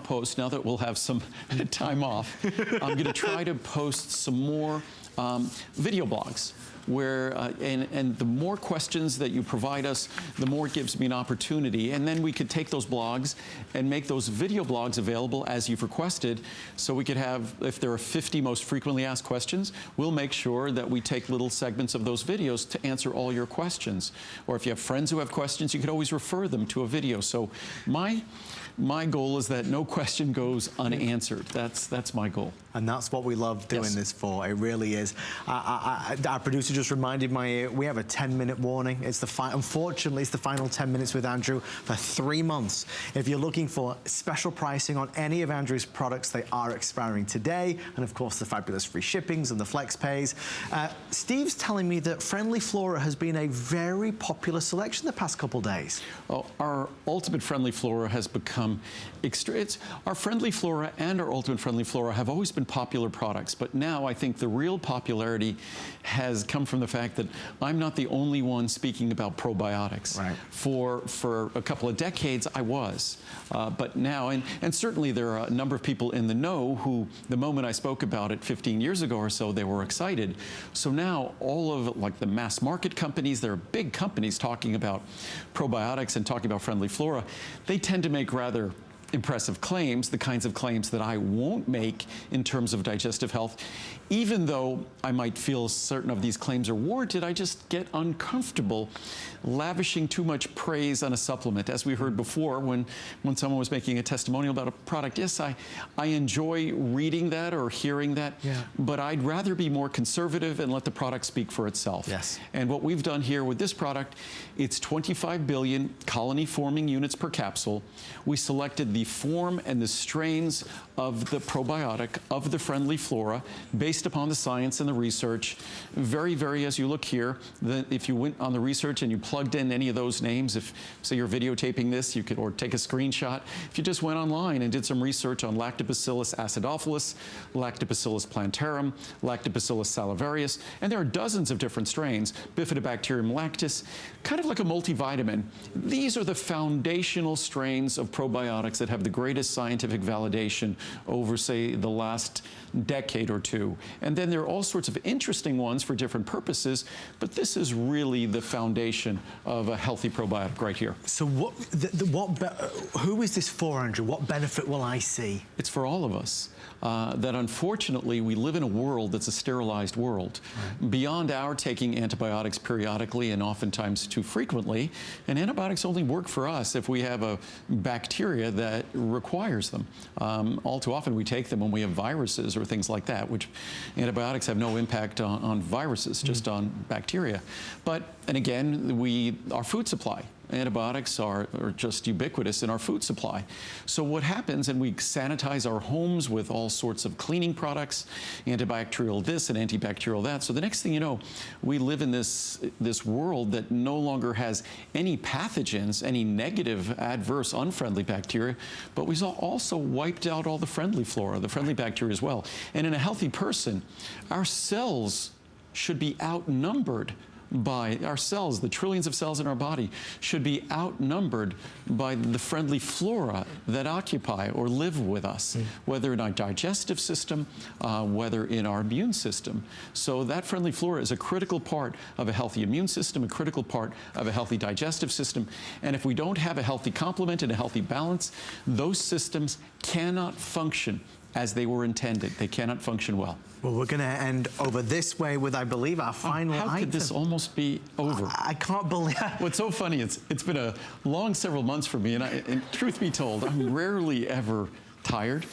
post, now that we'll have some time off, I'm gonna try to post some more video blogs where, and the more questions that you provide us, the more it gives me an opportunity. And then we could take those blogs and make those video blogs available as you've requested. So we could have, if there are 50 most frequently asked questions, we'll make sure that we take little segments of those videos to answer all your questions. Or if you have friends who have questions, you could always refer them to a video. So my goal is that no question goes unanswered. That's my goal. And that's what we love doing this for. It really is. Our producer just reminded my ear, we have a 10-minute warning. It's unfortunately, it's the final 10 minutes with Andrew for 3 months. If you're looking for special pricing on any of Andrew's products, they are expiring today. And of course, the fabulous free shippings and the flex pays. Steve's telling me that Friendly Flora has been a very popular selection the past couple days. Oh, our Ultimate Friendly Flora has become our Friendly Flora and our Ultimate Friendly Flora have always been popular products, but now I think the real popularity has come from the fact that I'm not the only one speaking about probiotics. Right. For a couple of decades, I was, but now, and certainly there are a number of people in the know who, the moment I spoke about it 15 years ago or so, they were excited. So now all of like the mass market companies, there are big companies talking about probiotics and talking about Friendly Flora. They tend to make rather impressive claims, the kinds of claims that I won't make in terms of digestive health. Even though I might feel certain of these claims are warranted, I just get uncomfortable lavishing too much praise on a supplement. As we heard before, when someone was making a testimonial about a product, yes, I enjoy reading that or hearing that, but I'd rather be more conservative and let the product speak for itself. Yes. And what we've done here with this product, it's 25 billion colony-forming units per capsule. We selected the form and the strains of the probiotic, of the Friendly Flora, based upon the science and the research. Very, very, as you look here, if you went on the research and you plugged in any of those names, if, say, you're videotaping this, you could, or take a screenshot. If you just went online and did some research on Lactobacillus acidophilus, Lactobacillus plantarum, Lactobacillus salivarius, and there are dozens of different strains, Bifidobacterium lactis, kind of like a multivitamin. These are the foundational strains of probiotics that have the greatest scientific validation over, say, the last decade or two. And then there are all sorts of interesting ones for different purposes, but this is really the foundation of a healthy probiotic right here. So who is this for, Andrew? What benefit will I see? It's for all of us. That unfortunately we live in a world that's a sterilized world. Right. Beyond our taking antibiotics periodically and oftentimes too frequently, and antibiotics only work for us if we have a bacteria that requires them. All too often we take them when we have viruses or things like that, which antibiotics have no impact on viruses, just on bacteria. But, and again, our food supply. Antibiotics are just ubiquitous in our food supply. So what happens, and we sanitize our homes with all sorts of cleaning products, antibacterial this and antibacterial that. So the next thing you know, we live in this world that no longer has any pathogens, any negative, adverse, unfriendly bacteria, but we've also wiped out all the friendly flora, the friendly bacteria as well. And in a healthy person, our cells should be outnumbered by our cells. The trillions of cells in our body should be outnumbered by the friendly flora that occupy or live with us, whether in our digestive system, whether in our immune system. So that friendly flora is a critical part of a healthy immune system, a critical part of a healthy digestive system. And if we don't have a healthy complement and a healthy balance, those systems cannot function as they were intended. They cannot function well. Well, we're going to end over this way with, I believe, our final item. How could this almost be over? I can't believe... What's so funny, it's been a long several months for me, and truth be told, I'm rarely ever tired.